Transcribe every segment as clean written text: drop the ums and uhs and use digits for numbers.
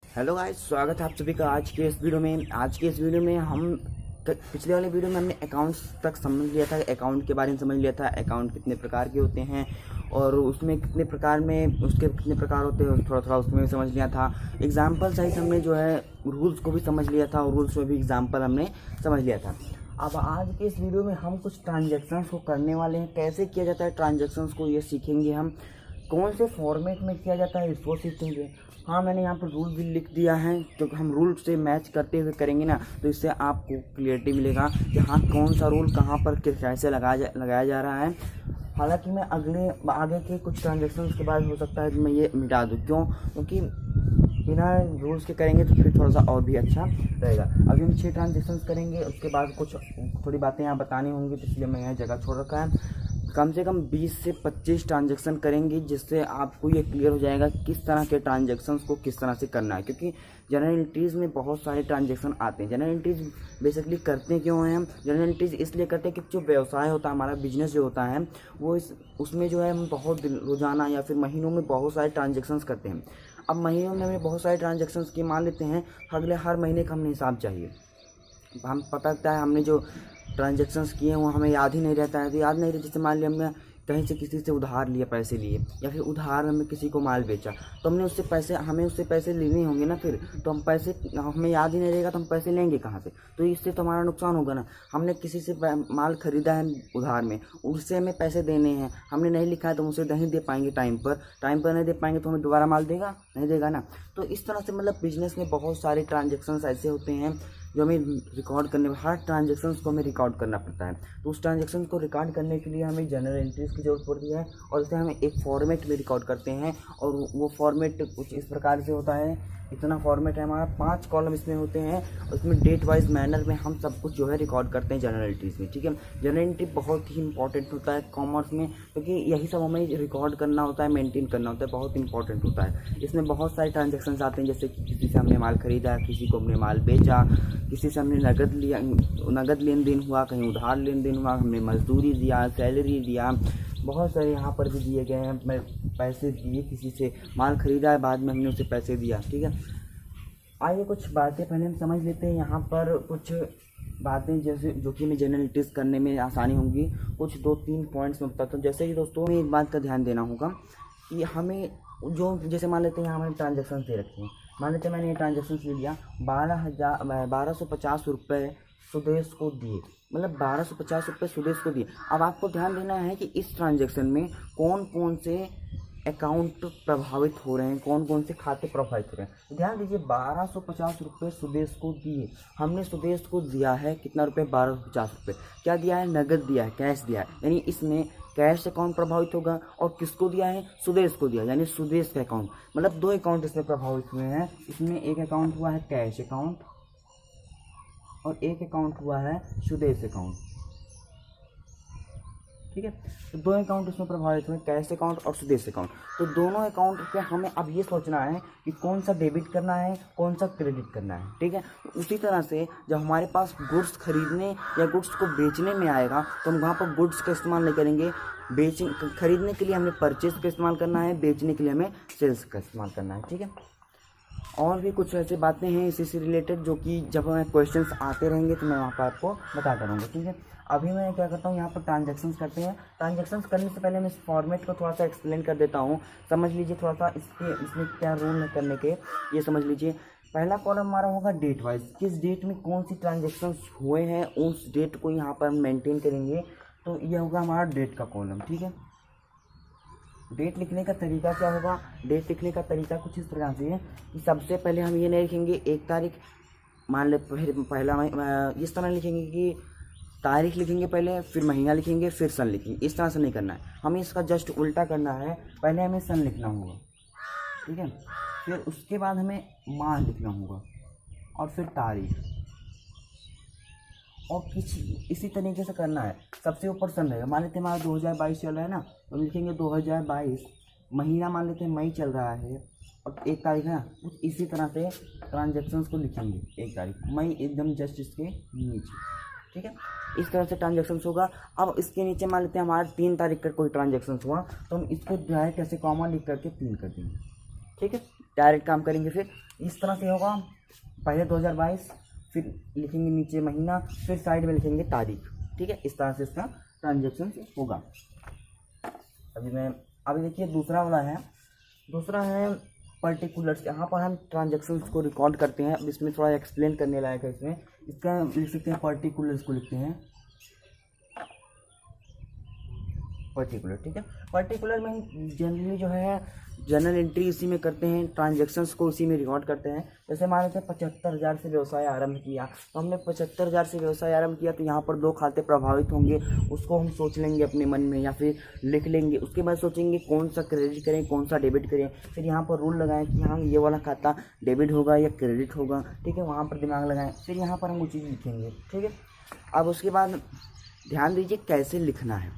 Hello guys, स्वागत है आप सभी का आज के इस वीडियो में। आज के इस वीडियो में हम पिछले वाले वीडियो में हमने अकाउंट्स तक समझ लिया था, अकाउंट के बारे में समझ लिया था, अकाउंट कितने प्रकार के होते हैं और उसमें कितने प्रकार में उसके कितने प्रकार होते हैं थोड़ा थोड़ा उसमें समझ लिया था। एग्जाम्पल सहित हमने जो है रूल्स को भी समझ लिया था और रूल्स में भी एग्जाम्पल हमने समझ लिया था। अब आज के इस वीडियो में हम कुछ ट्रांजेक्शन्स को करने वाले हैं, कैसे किया जाता है ट्रांजेक्शन्स को ये सीखेंगे हम, कौन से फॉर्मेट में किया जाता है इसको सीखेंगे। हाँ, मैंने यहाँ पर रूल भी लिख दिया है, तो हम रूल से मैच करते हुए करेंगे ना, तो इससे आपको क्लियरिटी मिलेगा कि हाँ कौन सा रूल कहाँ पर कैसे लगाया जा रहा है। हालांकि मैं आगे के कुछ ट्रांजेक्शन्स के बाद हो सकता है कि मैं ये मिटा दूँ, क्यों? क्योंकि बिना रूल्स के करेंगे तो फिर थोड़ा सा और भी अच्छा रहेगा। अभी हम 6 ट्रांजेक्शन्स करेंगे, उसके बाद कुछ थोड़ी बातें यहाँ बतानी होंगी, तो इसलिए मैं यहाँ जगह छोड़ रखा है। कम से कम 20 से 25 ट्रांजेक्शन करेंगे, जिससे आपको ये क्लियर हो जाएगा किस तरह के ट्रांजेक्शन्स को किस तरह से करना है। क्योंकि जनरल एंट्रीज़ में बहुत सारे ट्रांजेक्शन आते हैं। जनरल एंट्रीज़ बेसिकली करते क्यों हैं हम? जनरल एंट्रीज़ इसलिए करते हैं कि जो व्यवसाय होता है, हमारा बिजनेस जो होता है, वो उसमें जो है हम बहुत रोज़ाना या फिर महीनों में बहुत सारे ट्रांजेक्शन्स करते हैं। अब महीनों में हमें बहुत सारे ट्रांजेक्शन्स की मान लेते हैं, अगले हर महीने का हमें हिसाब चाहिए। हम पता लगता है हमने जो ट्रांजेक्शन्स किए हैं वो हमें याद ही नहीं रहता है। तो याद नहीं रहता, जैसे मान लिया हमने कहीं से किसी से उधार लिया, पैसे लिए, या फिर उधार हमें किसी को माल बेचा, तो हमें उससे पैसे लेने होंगे ना। फिर तो हम पैसे हमें याद ही नहीं रहेगा तो हम पैसे लेंगे कहाँ से? तो इससे तो हमारा नुकसान होगा ना। हमने किसी से माल खरीदा है उधार में, उससे हमें पैसे देने हैं, हमने नहीं लिखा है तो उसे नहीं दे पाएंगे टाइम पर नहीं दे पाएंगे तो हमें दोबारा माल देगा? नहीं देगा ना। तो इस तरह से मतलब बिजनेस में बहुत सारे ट्रांजेक्शन्स ऐसे होते हैं जो हमें रिकॉर्ड करने, हर ट्रांजेक्शन्स को हमें रिकॉर्ड करना पड़ता है। तो उस ट्रांजेक्शन को रिकॉर्ड करने के लिए हमें जनरल एंट्रीज़ की ज़रूरत पड़ती है, और इसे हम एक फॉर्मेट में रिकॉर्ड करते हैं। और वो फॉर्मेट कुछ इस प्रकार से होता है, इतना फॉर्मेट है हमारा, 5 कॉलम इसमें होते हैं, उसमें डेट वाइज मैनर में हम सब कुछ जो है रिकॉर्ड करते हैं जनरल एंट्रीज़ में। ठीक है, जनरल एंट्री बहुत ही इंपॉर्टेंट होता है कॉमर्स में, क्योंकि यही सब हमें रिकॉर्ड करना होता है, मेंटेन करना होता है, बहुत इंपॉर्टेंट होता है। इसमें बहुत सारे ट्रांजेक्शन्स आते हैं, जैसे कि किसी से हमने माल खरीदा, किसी को हमने माल बेचा, किसी से हमने नगद लेन देन हुआ, कहीं उधार लेन देन हुआ, हमने मजदूरी दिया, सैलरी दिया, बहुत सारे यहाँ पर भी दिए गए हैं। मैं पैसे दिए, किसी से माल खरीदा है, बाद में हमने उसे पैसे दिया। ठीक है, आइए कुछ बातें पहले हम समझ लेते हैं। यहाँ पर कुछ बातें जैसे जो कि हमें जनरल एंट्रीज करने में आसानी होंगी, कुछ 2-3 पॉइंट्स में बताता हूँ। जैसे कि दोस्तों हमें एक बात का ध्यान देना होगा कि हमें जो, जैसे मान लेते हैं यहाँ हमें ट्रांजेक्शन दे रखे हैं, मान लेते हैं मैंने ये ट्रांजेक्शन ले लिया, 1250 रुपये सुदेश को दिए, मतलब 1250 रुपये सुदेश को दिए। अब आपको ध्यान देना है कि इस ट्रांजेक्शन में कौन कौन से अकाउंट प्रभावित हो रहे हैं, कौन कौन से खाते प्रभावित हो रहे हैं। तो ध्यान दीजिए, 1250 रुपये सुदेश को दिए, हमने सुदेश को दिया है कितना रुपये? 1250 रुपये। क्या दिया है? नगद दिया है, कैश दिया है, यानी इसमें कैश अकाउंट प्रभावित होगा। और किसको दिया है? सुदेश को दिया, यानी सुदेश का अकाउंट, मतलब 2 अकाउंट इसमें प्रभावित हुए हैं। इसमें एक अकाउंट हुआ है कैश अकाउंट और एक अकाउंट हुआ है सुदेश अकाउंट। ठीक है, तो 2 अकाउंट इसमें प्रभावित हुए, कैश अकाउंट और सुदेश अकाउंट। तो दोनों अकाउंट पे हमें अब ये सोचना है कि कौन सा डेबिट करना है, कौन सा क्रेडिट करना है। ठीक है, तो उसी तरह से जब हमारे पास गुड्स खरीदने या गुड्स को बेचने में आएगा, तो हम वहाँ पर गुड्स का इस्तेमाल नहीं करेंगे। खरीदने के लिए हमें परचेज का इस्तेमाल करना है, बेचने के लिए हमें सेल्स का इस्तेमाल करना है। ठीक है, और भी कुछ ऐसी बातें हैं इसी से रिलेटेड, जो कि जब हमें क्वेश्चंस आते रहेंगे तो मैं वहाँ पर आपको बताता रहूँगा। ठीक है, अभी मैं क्या करता हूँ, यहाँ पर ट्रांजेक्शन्स करते हैं। ट्रांजेक्शन्स करने से पहले मैं इस फॉर्मेट को थोड़ा सा एक्सप्लेन कर देता हूँ, समझ लीजिए थोड़ा सा इसमें क्या रूल है करने के, ये समझ लीजिए। पहला कॉलम हमारा होगा डेट वाइज, किस डेट में कौन सी ट्रांजेक्शन्स हुए हैं, उस डेट को यहाँ पर हम मेनटेन करेंगे, तो ये होगा हमारा डेट का कॉलम। ठीक है, डेट लिखने का तरीका क्या होगा? डेट लिखने का तरीका कुछ इस प्रकार से है कि सबसे पहले हम ये नहीं लिखेंगे 1 तारीख, मान ले पहला इस तरह लिखेंगे कि तारीख लिखेंगे पहले, फिर महीना लिखेंगे, फिर सन लिखेंगे। इस तरह से नहीं करना है, हमें इसका जस्ट उल्टा करना है। पहले हमें सन लिखना होगा, ठीक है, फिर उसके बाद हमें माह लिखना होगा और फिर तारीख, और इसी तरीके से करना है। सबसे ऊपर सन रहेगा, मान लेते हैं हमारा 2022 चल रहा है ना, तो लिखेंगे 2022, महीना मान लेते हैं मई चल रहा है और 1 तारीख है ना, कुछ इसी तरह से ट्रांजेक्शन्स को लिखेंगे। 1 तारीख मई एकदम जस्ट इसके नीचे। ठीक है, इस तरह से ट्रांजेक्शन्स होगा। अब इसके नीचे मान लेते हैं हमारा 3 तारीख का कोई ट्रांजेक्शन्स हुआ, तो हम इसको डायरेक्ट ऐसे कॉमा लिख करके 3 कर देंगे। ठीक है, डायरेक्ट काम करेंगे। फिर इस तरह से होगा, पहले 2022, फिर लिखेंगे नीचे महीना, फिर साइड में लिखेंगे तारीख। ठीक है, इस तरह से इसका ट्रांजेक्शन होगा। अभी देखिए दूसरा वाला है, दूसरा है पर्टिकुलर्स। यहाँ पर हम ट्रांजेक्शन्स को रिकॉर्ड करते हैं। अब इसमें थोड़ा एक्सप्लेन करने लायक है। इसमें इसका लिख सकते हैं पर्टिकुलर्स को लिखते हैं पर्टिकुलर। ठीक है, पर्टिकुलर में जनरली जो है जनरल एंट्री इसी में करते हैं, ट्रांजैक्शंस को उसी में रिकॉर्ड करते हैं। जैसे मान लेते हैं 75,000 से व्यवसाय आरंभ किया, तो हमने 75,000 से व्यवसाय आरंभ किया, तो यहाँ पर 2 खाते प्रभावित होंगे, उसको हम सोच लेंगे अपने मन में या फिर लिख लेंगे। उसके बाद सोचेंगे कौन सा क्रेडिट करें कौन सा डेबिट करें। फिर यहाँ पर रूल लगाएं कि हाँ ये वाला खाता डेबिट होगा या क्रेडिट होगा। ठीक है, वहाँ पर दिमाग लगाएं, फिर यहाँ पर हम वो चीज़ लिखेंगे। ठीक है, अब उसके बाद ध्यान दीजिए कैसे लिखना है।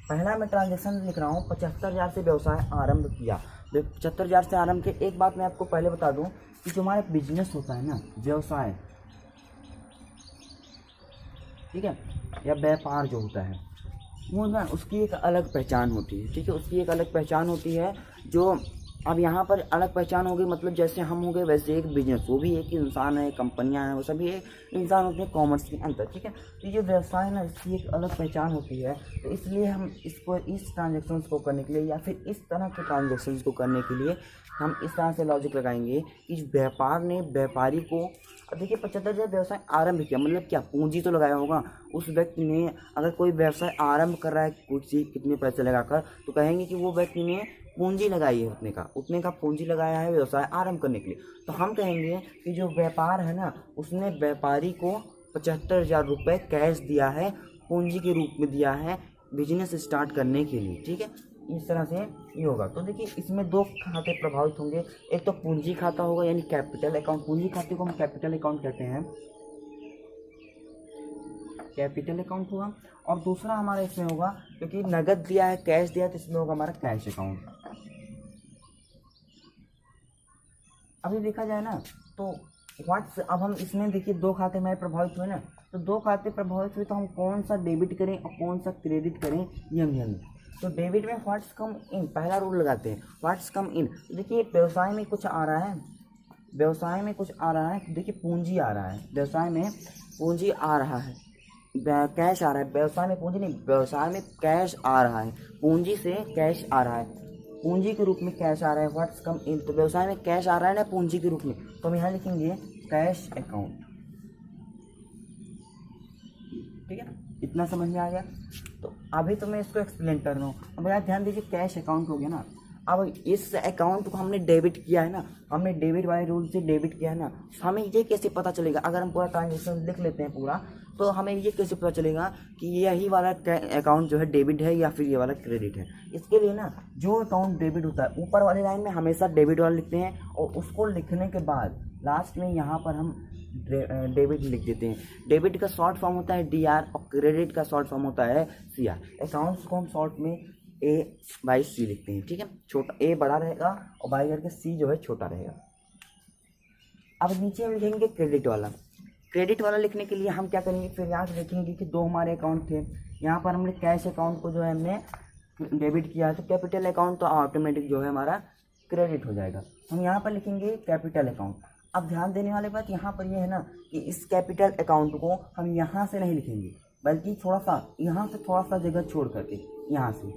पहला मैं ट्रांजेक्शन लिख रहा हूँ, 75,000 से व्यवसाय आरंभ किया। 75,000 से आरंभ के, एक बात मैं आपको पहले बता दूं कि जो हमारा बिजनेस होता है ना, व्यवसाय, ठीक है, या व्यापार जो होता है वो ना उसकी एक अलग पहचान होती है। ठीक है, उसकी एक अलग पहचान होती है। जो अब यहाँ पर अलग पहचान होगी, मतलब जैसे हम हो गए वैसे एक बिजनेस, वो भी एक इंसान है, कंपनियां हैं, वो सभी एक इंसान होते हैं, कॉमर्स के अंदर। ठीक है, तो ये व्यवसाय ना इसकी एक अलग पहचान होती है। तो इसलिए हम इसको इस ट्रांजेक्शन्स को करने के लिए या फिर इस तरह के ट्रांजेक्शन्स को करने के लिए हम इस तरह से लॉजिक लगाएंगे कि व्यापार ने व्यापारी को, अब देखिए 75,000 व्यवसाय आरंभ किया, मतलब क्या पूंजी तो लगाया होगा उस व्यक्ति ने। अगर कोई व्यवसाय आरंभ कर रहा है कुछ कितने पैसे लगाकर, तो कहेंगे कि वो व्यक्ति ने पूंजी लगाई है, उतने का पूंजी लगाया है व्यवसाय आरंभ करने के लिए। तो हम कहेंगे कि जो व्यापार है ना, उसने व्यापारी को 75,000 रुपये कैश दिया है, पूंजी के रूप में दिया है बिजनेस स्टार्ट करने के लिए। ठीक है, इस तरह से ये होगा। तो देखिए इसमें 2 खाते प्रभावित होंगे, एक तो पूंजी खाता होगा यानी कैपिटल अकाउंट, पूंजी खाते को हम कैपिटल अकाउंट कहते हैं, कैपिटल अकाउंट हुआ। और दूसरा हमारा इसमें होगा, क्योंकि नगद दिया है, कैश दिया है, तो इसमें होगा हमारा कैश अकाउंट। अभी देखा जाए ना तो अब हम इसमें देखिए 2 खाते हमारे प्रभावित हुए ना, तो 2 खाते प्रभावित हुए, तो हम कौन सा डेबिट करें और कौन सा क्रेडिट करें ये हम जानें। तो डेबिट में व्हाट्स कम इन, पहला रूल लगाते हैं, व्हाट्स कम इन। देखिए व्यवसाय में कुछ आ रहा है, व्यवसाय में कुछ आ रहा है, देखिए पूंजी आ रहा है, व्यवसाय में पूंजी आ रहा है, कैश आ रहा है। व्यवसाय में पूंजी नहीं, व्यवसाय में कैश आ रहा है, पूंजी से कैश आ रहा है, पूंजी के रूप में कैश आ रहा है। व्हाट्स कम इन, तो व्यवसाय में कैश आ रहा है ना पूंजी के रूप में, तो हम यहाँ लिखेंगे कैश अकाउंट। ठीक है, इतना समझ में आ गया। तो अभी तो मैं इसको एक्सप्लेन कर रहा हूँ। अब यार ध्यान दीजिए, कैश अकाउंट हो गया ना। अब इस अकाउंट को हमने डेबिट किया है ना, हमने डेबिट वाले रूल से डेबिट किया है ना, हमें ये कैसे पता चलेगा? अगर हम पूरा ट्रांजेक्शन लिख लेते हैं पूरा, तो हमें ये कैसे पता चलेगा कि यही वाला अकाउंट जो है डेबिट है या फिर ये वाला क्रेडिट है? इसके लिए ना जो अकाउंट डेबिट होता है ऊपर वाली लाइन में हमेशा डेबिट वाला लिखते हैं, और उसको लिखने के बाद लास्ट में यहाँ पर हम डेबिट लिख देते हैं। डेबिट का शॉर्ट फॉर्म होता है DR और क्रेडिट का शॉर्ट फॉर्म होता है CR। अकाउंट्स को हम शॉर्ट में A/C लिखते हैं। ठीक है, छोटा A बड़ा रहेगा और बाई करके C जो है छोटा रहेगा। अब नीचे हम लिखेंगे क्रेडिट वाला। क्रेडिट वाला लिखने के लिए हम क्या करेंगे, फिर यहाँ से देखेंगे कि 2 हमारे अकाउंट थे। यहाँ पर हमने कैश अकाउंट को जो है हमने डेबिट किया है, तो कैपिटल अकाउंट तो ऑटोमेटिक जो है हमारा क्रेडिट हो जाएगा। हम यहाँ पर लिखेंगे कैपिटल अकाउंट। अब ध्यान देने वाली बात यहाँ पर ये है ना कि इस कैपिटल अकाउंट को हम यहाँ से नहीं लिखेंगे, बल्कि थोड़ा सा यहाँ से थोड़ा सा जगह छोड़ करके यहाँ से।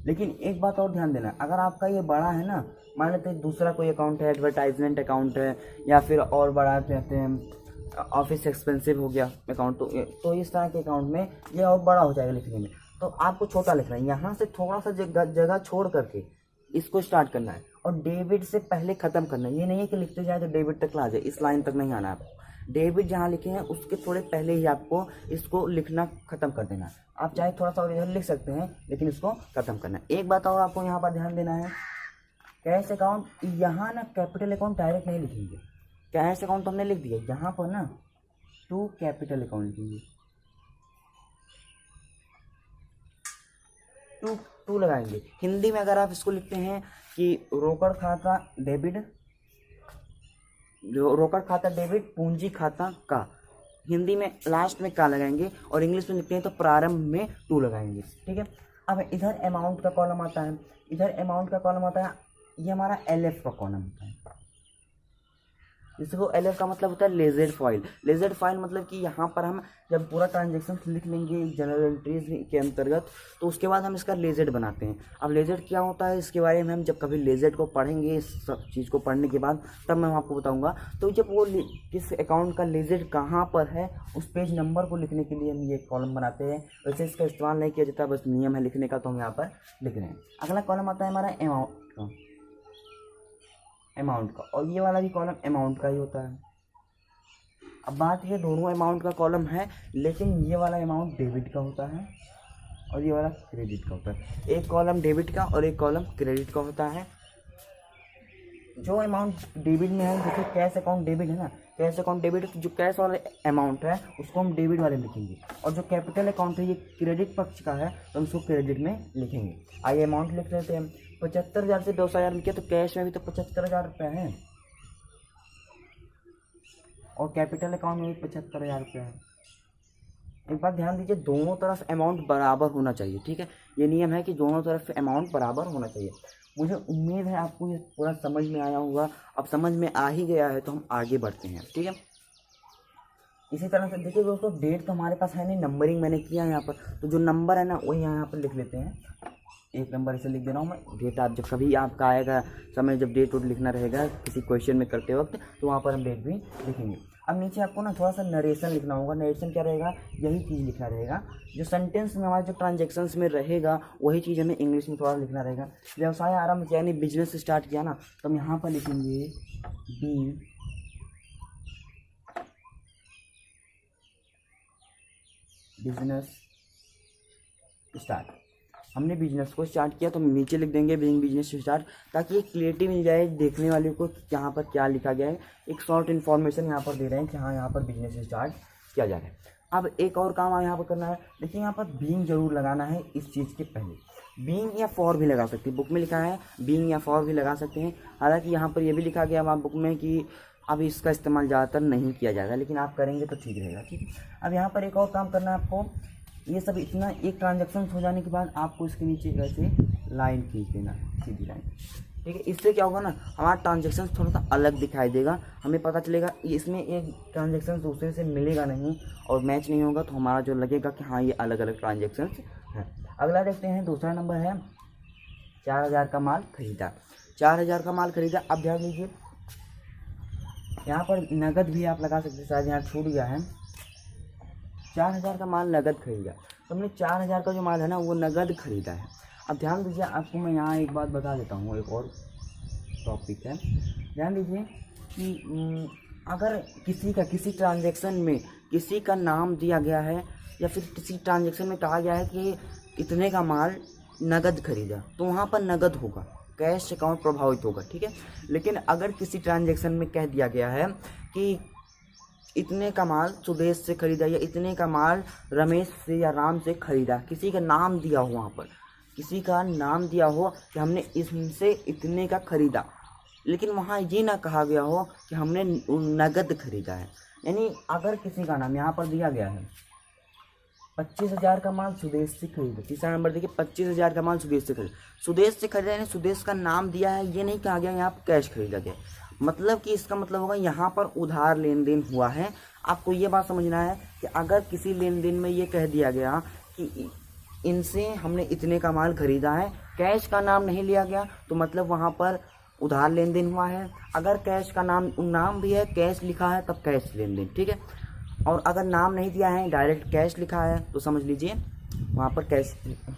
लेकिन एक बात और ध्यान देना, अगर आपका ये बड़ा है ना, मान लेते हैं दूसरा कोई अकाउंट है, एडवर्टाइजमेंट अकाउंट है, या फिर और बड़ा कहते हैं ऑफिस एक्सपेंसिव हो गया अकाउंट, तो इस तरह के अकाउंट में ये और बड़ा हो जाएगा लिखने में। तो आपको छोटा लिखना है, यहाँ से थोड़ा सा जगह छोड़ करके इसको स्टार्ट करना है, और डेबिट से पहले ख़त्म करना है। ये नहीं है कि लिखते जाए तो डेबिट तक ला जाए, इस लाइन तक नहीं आना है आपको। डेबिट जहाँ लिखे हैं उसके थोड़े पहले ही आपको इसको लिखना ख़त्म कर देना है। आप चाहे थोड़ा सा और इधर लिख सकते हैं, लेकिन इसको ख़त्म करना है। एक बात और आपको यहाँ पर ध्यान देना है, कैश अकाउंट यहाँ ना कैपिटल अकाउंट डायरेक्ट नहीं लिखेंगे। कैश अकाउंट तो हमने लिख दिया, यहाँ पर ना टू कैपिटल अकाउंट लिखेंगे, टू लगाएंगे। हिंदी में अगर आप इसको लिखते हैं कि रोकड़ खाता डेबिट, रोकड़ खाता डेबिट, पूंजी खाता का, हिंदी में लास्ट में का लगाएंगे, और इंग्लिश में लिखते हैं तो प्रारंभ में टू लगाएंगे। ठीक है, अब इधर अमाउंट का कॉलम आता है, इधर अमाउंट का कॉलम होता है, ये हमारा LF का कॉलम होता है। जिसको LF का मतलब होता है लेजेड फाइल। लेजेड फाइल मतलब कि यहाँ पर हम जब पूरा ट्रांजेक्शन लिख लेंगे जनरल एंट्रीज के अंतर्गत, तो उसके बाद हम इसका लेजेड बनाते हैं। अब लेजेड क्या होता है इसके बारे में हम जब कभी लेजेड को पढ़ेंगे, इस सब चीज़ को पढ़ने के बाद तब मैं आपको बताऊंगा। तो जब वो किस अकाउंट का लेजेड कहाँ पर है, उस पेज नंबर को लिखने के लिए हम ये कॉलम बनाते हैं। वैसे इसका इस्तेमाल नहीं किया जाता, बस नियम है लिखने का, तो हम यहाँ पर लिख रहे हैं। अगला कॉलम आता है हमारा अमाउंट का, और ये वाला भी कॉलम अमाउंट का ही होता है। अब बात ये दोनों अमाउंट का कॉलम है, लेकिन ये वाला अमाउंट डेबिट का होता है और ये वाला क्रेडिट का होता है। एक कॉलम डेबिट का और एक कॉलम क्रेडिट का होता है। जो अमाउंट डेबिट में है, जैसे कैश अकाउंट डेबिट है ना, कैश अकाउंट डेबिट, जो कैश वाला अमाउंट है उसको हम डेबिट वाले में लिखेंगे, और जो कैपिटल अकाउंट है ये क्रेडिट पक्ष का है तो हम उसको क्रेडिट में लिखेंगे। आइए अमाउंट लिख लेते हैं। 75,000 से 200,000 में किया तो कैश में भी तो 75,000 रुपये है, और कैपिटल अकाउंट में भी 75,000 रुपये है। एक बात ध्यान दीजिए, दोनों तरफ अमाउंट बराबर होना चाहिए, ठीक है। ये नियम है कि दोनों तरफ अमाउंट बराबर होना चाहिए। मुझे उम्मीद है आपको ये पूरा समझ में आया होगा। अब समझ में आ ही गया है तो हम आगे बढ़ते हैं, ठीक है। इसी तरह से देखिए दोस्तों, डेट तो हमारे पास है नहीं, नंबरिंग मैंने किया है यहाँ पर, तो जो नंबर है ना वही यहाँ पर लिख लेते हैं। एक नंबर इसे लिख दे रहा हूँ मैं। डेट आप जब कभी आपका आएगा समय, जब डेट लिखना रहेगा किसी क्वेश्चन में करते वक्त, तो वहाँ पर हम डेट भी लिखेंगे। अब नीचे आपको ना थोड़ा सा नरेशन लिखना होगा। नरेशन क्या रहेगा, यही चीज़ लिखना रहेगा जो सेंटेंस में हमारे जो ट्रांजेक्शन्स में रहेगा, वही चीज़ हमें इंग्लिश में थोड़ा लिखना रहेगा। व्यवसाय आरंभ यानी बिजनेस स्टार्ट किया ना, तो हम यहाँ पर लिखेंगे बिजनेस स्टार्ट। हमने बिजनेस को स्टार्ट किया तो हम नीचे लिख देंगे बिजनेस स्टार्ट, ताकि एक क्लियरिटी मिल जाए देखने वाले को यहाँ पर क्या लिखा गया है। एक शॉर्ट इन्फॉर्मेशन यहाँ पर दे रहे हैं कि हाँ यहाँ पर बिजनेस स्टार्ट किया जा रहा है। अब एक और काम यहाँ पर करना है, देखिए यहाँ पर बीइंग जरूर लगाना है इस चीज़ के पहले। बीइंग या फॉर भी लगा सकते हैं, बुक में लिखा है बीइंग या फॉर भी लगा सकते हैं। हालांकि यहाँ पर यह भी लिखा गया वहाँ बुक में कि अब इसका इस्तेमाल ज़्यादातर नहीं किया जाएगा, लेकिन आप करेंगे तो ठीक रहेगा, ठीक है। अब यहाँ पर एक और काम करना है आपको। ये सब इतना एक ट्रांजैक्शन हो जाने के बाद आपको इसके नीचे वैसे लाइन खींच देना, सीधी लाइन, ठीक है। इससे क्या होगा ना, हमारा ट्रांजैक्शन थोड़ा सा अलग दिखाई देगा, हमें पता चलेगा इसमें एक ट्रांजैक्शन दूसरे से मिलेगा नहीं और मैच नहीं होगा, तो हमारा जो लगेगा कि हाँ ये अलग अलग ट्रांजैक्शन हैं। अगला देखते हैं, दूसरा नंबर है 4,000 का माल खरीदा। 4,000 का माल खरीदा। अब ध्यान दीजिए यहाँ पर नगद भी आप लगा सकते हैं, शायद यहाँ छूट गया है। 4,000 का माल नगद खरीदा, तो हमने 4,000 का जो माल है ना वो नगद खरीदा है। अब ध्यान दीजिए, आपको मैं यहाँ एक बात बता देता हूँ, एक और टॉपिक है। ध्यान दीजिए कि अगर किसी ट्रांजैक्शन में किसी का नाम दिया गया है, या फिर किसी ट्रांजैक्शन में कहा गया है कि इतने का माल नगद खरीदा, तो वहाँ पर नगद होगा, कैश अकाउंट प्रभावित होगा, ठीक है। लेकिन अगर किसी ट्रांजैक्शन में कह दिया गया है कि इतने का माल सुदेश से खरीदा, या इतने का माल रमेश से या राम से खरीदा, किसी का नाम दिया हो, वहाँ पर किसी का नाम दिया हो कि हमने इनसे इतने का खरीदा, लेकिन वहाँ ये ना कहा गया हो कि हमने नगद खरीदा है। यानी अगर किसी का नाम यहाँ पर दिया गया है 25,000 का माल सुदेश से खरीदा, तीसरा नंबर देखिए 25,000 का माल सुदेश से खरीदा। सुदेश से खरीदा यानी सुदेश का नाम दिया है, ये नहीं कहा गया यहाँ पर कैश खरीदा गया, मतलब कि इसका मतलब होगा यहाँ पर उधार लेन देन हुआ है। आपको ये बात समझना है कि अगर किसी लेन देन में ये कह दिया गया कि इनसे हमने इतने का माल खरीदा है, कैश का नाम नहीं लिया गया, तो मतलब वहाँ पर उधार लेन देन हुआ है। अगर कैश का नाम भी है, कैश लिखा है, तब कैश लेन देन, ठीक है। और अगर नाम नहीं दिया है, डायरेक्ट कैश लिखा है, तो समझ लीजिए वहाँ पर कैश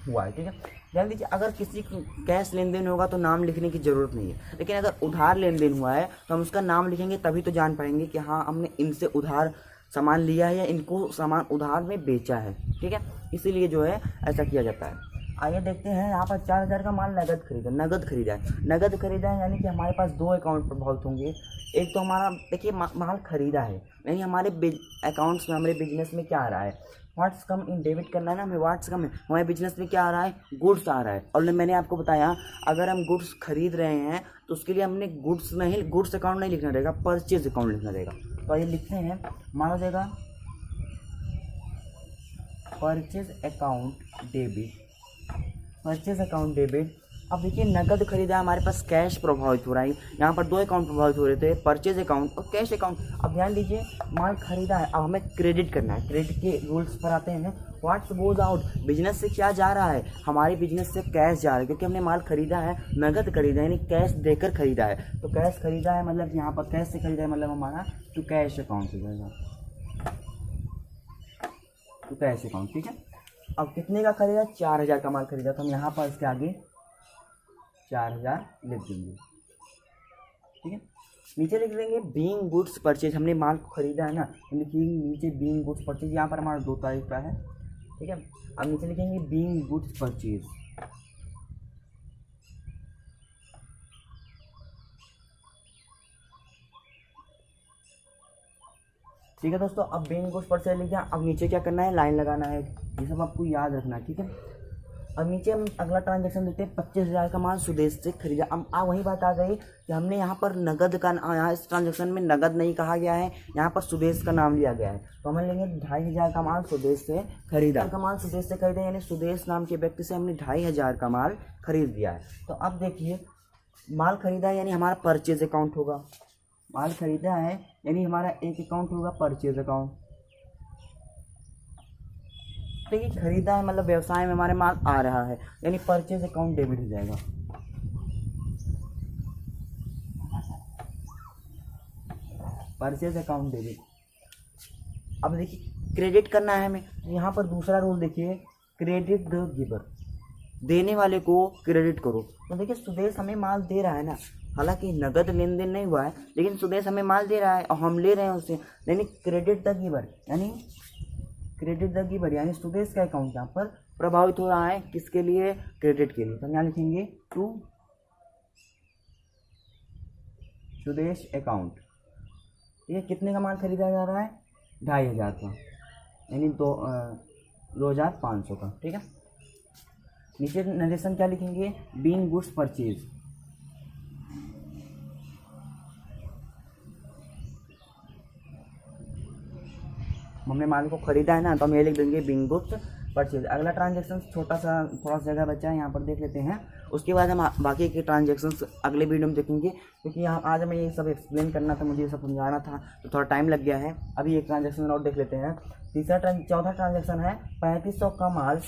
हुआ है, ठीक है। ध्यान दीजिए, अगर किसी कैश लेन देन होगा तो नाम लिखने की ज़रूरत नहीं है, लेकिन अगर उधार लेन देन हुआ है तो हम उसका नाम लिखेंगे, तभी तो जान पाएंगे कि हाँ हमने इनसे उधार सामान लिया है या इनको सामान उधार में बेचा है, ठीक है। इसीलिए जो है ऐसा किया जाता है। आइए देखते हैं, यहाँ पर 4,000 का माल नगद खरीदा है। नगद खरीदा है यानी कि हमारे पास दो अकाउंट प्रभावित होंगे। एक तो हमारा देखिए माल खरीदा है, यानी हमारे अकाउंट्स में, हमारे बिजनेस में क्या आ रहा है, व्हाट्स कम इन डेबिट करना है ना हमें, व्हाट्स कम है, हमारे बिजनेस में क्या आ रहा है, गुड्स आ रहा है। और मैंने आपको बताया अगर हम गुड्स खरीद रहे हैं तो उसके लिए हमने गुड्स अकाउंट नहीं लिखना रहेगा, परचेज अकाउंट लिखना रहेगा। तो ये लिखते हैं, मान लीजिएगा परचेज अकाउंट डेबिट अब देखिए नगद खरीदा हमारे पास कैश प्रभावित हो रहा है। यहाँ पर 2 अकाउंट प्रभावित हो रहे थे, परचेज अकाउंट और कैश अकाउंट। अब ध्यान दीजिए माल खरीदा है, अब हमें क्रेडिट करना है। क्रेडिट के रूल्स पर आते हैं। व्हाट्स गोज आउट, बिजनेस से क्या जा रहा है, हमारे बिजनेस से कैश जा रहा है, क्योंकि हमने माल खरीदा है, नगद खरीदा है यानी कैश देकर खरीदा है। तो कैश खरीदा है मतलब यहाँ पर कैश से खरीदा है मतलब हमारा टू कैश अकाउंट हो जाएगा, टू कैश अकाउंट। ठीक है, अब कितने का खरीदा, 4000 का माल खरीदा, तो हम यहाँ पर इसके आगे 4000 लिख देंगे। ठीक है, नीचे लिख देंगे बीइंग गुड्स परचेज, हमने माल को खरीदा है ना, तो लिखिए नीचे बीइंग गुड्स परचेज। यहाँ पर हमारा 2 तारीख का है। ठीक है, अब नीचे लिखेंगे बीइंग गुड्स परचेज। ठीक है दोस्तों, अब बीइंग गुड्स परचेज लिख दिया। अब नीचे क्या करना है, लाइन लगाना है, ये सब आपको याद रखना है। ठीक है, अब नीचे हम अगला ट्रांजैक्शन देखते हैं, 25000 का माल सुदेश से खरीदा। अब वही बात आ गई कि हमने यहाँ पर नगद का, यहाँ इस ट्रांजैक्शन में नगद नहीं कहा गया है, यहाँ पर सुदेश का नाम लिया गया है। तो हम लेंगे 2500 का माल सुदेश से खरीदा। का माल सुदेश से खरीदा यानी सुदेश नाम के व्यक्ति से हमने 2500 का माल खरीद दिया है। तो अब देखिए माल खरीदा यानी हमारा परचेज अकाउंट होगा, माल खरीदा है यानी हमारा एक अकाउंट होगा परचेज अकाउंट। देखिए खरीदा है मतलब व्यवसाय में हमारे माल आ रहा है यानी परचेज अकाउंट डेबिट हो जाएगा। Purchase account debit. अब देखिए क्रेडिट करना है हमें, यहाँ पर दूसरा रूल देखिए, क्रेडिट द गिवर, देने वाले को क्रेडिट करो। तो देखिए सुदेश हमें माल दे रहा है ना, हालांकि नगद लेन देन नहीं हुआ है, लेकिन सुदेश हमें माल दे रहा है और हम ले रहे हैं उससे, यानी क्रेडिट द गिवर, यानी क्रेडिट द गिवर यानी सुदेश का अकाउंट यहाँ पर प्रभावित हो रहा है। किसके लिए, क्रेडिट के लिए। तो हम यहाँ लिखेंगे टू सुदेश अकाउंट। ये कितने का माल खरीदा जा रहा है, 2500 का, यानी 2500 का। ठीक है, नीचे नरेशन क्या लिखेंगे, बीइंग गुड्स परचेज। हमने माल को खरीदा है ना, तो हम ये लिख देंगे बीइंग गुड्स परचेज। अगला ट्रांजैक्शन छोटा सा थोड़ा सा जगह बचा है, यहाँ पर देख लेते हैं। उसके बाद हम बाकी के ट्रांजैक्शंस अगले वीडियो में देखेंगे, क्योंकि यहाँ आज हमें ये सब एक्सप्लेन करना था, मुझे ये सब समझाना था, तो थोड़ा टाइम लग गया है। अभी एक ट्रांजैक्शन और देख लेते हैं। चौथा ट्रांजैक्शन है 3500 का माल,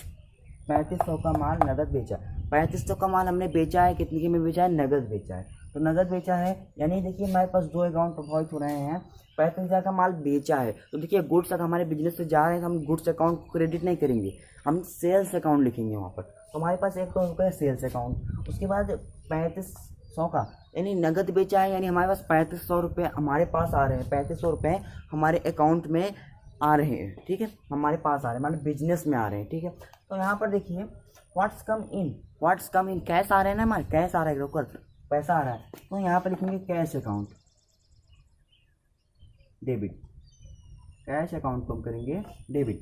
3500 का माल नगद बेचा। 3500 का माल हमने बेचा है, कितने में बेचा है, नगद बेचा है। तो नगद बेचा है यानी देखिए हमारे पास 2 अकाउंट प्रभावित हो रहे हैं। 3500 का माल बेचा है, तो देखिए गुड्स अगर हमारे बिजनेस से जा रहे हैं तो हम गुड्स अकाउंट को क्रेडिट नहीं करेंगे, हम सेल्स अकाउंट लिखेंगे वहाँ पर। तो हमारे पास एक तो रुपये सेल्स अकाउंट। उसके बाद 3500 का यानी नगद बेचा है, यानी हमारे पास 3500 रुपये हमारे पास आ रहे हैं, 3500 रुपये हमारे अकाउंट में आ रहे हैं। ठीक है, हमारे पास आ रहे हैं, हमारे बिजनेस में आ रहे हैं। ठीक है, तो यहाँ पर देखिए व्हाट्स कम इन, व्हाट्स कम इन, कैश आ रहे हैं ना, हमारे कैश आ रहा है, रोकड़ पैसा आ रहा है, तो यहाँ पर लिखेंगे cash account debit. Cash account को हम करेंगे डेबिट।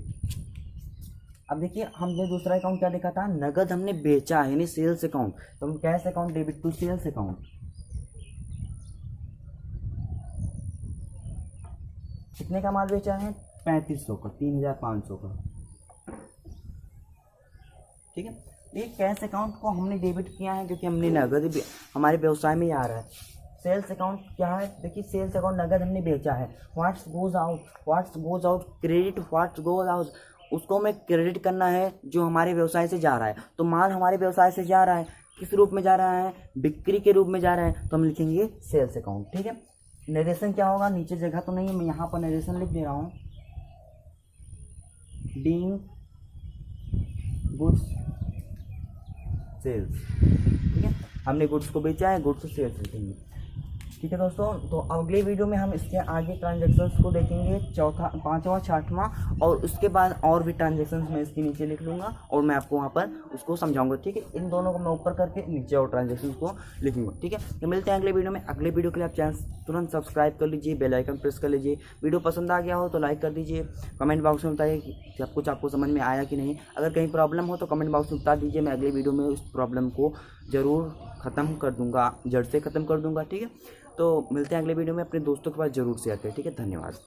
अब देखिए हमने दूसरा अकाउंट क्या देखा था, नगद हमने बेचा है यानी सेल्स अकाउंट, तो हम cash account debit to sales account. कितने का माल बेचा है, 3500 का, 3500 का। ठीक है, ये कैश अकाउंट को हमने डेबिट किया है क्योंकि हमने नगद हमारे व्यवसाय में ही आ रहा है। सेल्स अकाउंट क्या है, देखिए सेल्स अकाउंट नगद हमने बेचा है। What's goes out, what's goes out credit, what's goes out उसको हमें क्रेडिट करना है जो हमारे व्यवसाय से जा रहा है। तो माल हमारे व्यवसाय से जा रहा है, किस रूप में जा रहा है, बिक्री के रूप में जा रहा है, तो हम लिखेंगे सेल्स अकाउंट। ठीक है, नरेशन क्या होगा, नीचे जगह तो नहीं है, मैं यहाँ पर नरेशन लिख दे रहा हूँ, बीइंग गुड्स सेल्स। ठीक है, हमने गुड्स को बेचा है, गुड्स सेल्स लिखेंगे। ठीक है दोस्तों, तो अगले वीडियो में हम इसके आगे ट्रांजैक्शंस को देखेंगे, चौथा, पांचवा, छठवां, और उसके बाद और भी ट्रांजैक्शंस मैं इसके नीचे लिख लूँगा और मैं आपको वहाँ पर उसको समझाऊंगा। ठीक है, इन दोनों को मैं ऊपर करके नीचे और ट्रांजैक्शंस को लिखूंगा। ठीक है, तो मिलते हैं अगले वीडियो में। अगले वीडियो के लिए आप चैनल तुरंत सब्सक्राइब कर लीजिए, बेल आइकन प्रेस कर लीजिए। वीडियो पसंद आ गया हो तो लाइक कर दीजिए, कमेंट बॉक्स में बताइए कि सब कुछ आपको समझ में आया कि नहीं। अगर कहीं प्रॉब्लम हो तो कमेंट बॉक्स में बता दीजिए, मैं अगले वीडियो में उस प्रॉब्लम को ज़रूर ख़त्म कर दूँगा, जड़ से ख़त्म कर दूँगा। ठीक है, तो मिलते हैं अगले वीडियो में, अपने दोस्तों के पास ज़रूर शेयर करें। ठीक है, धन्यवाद।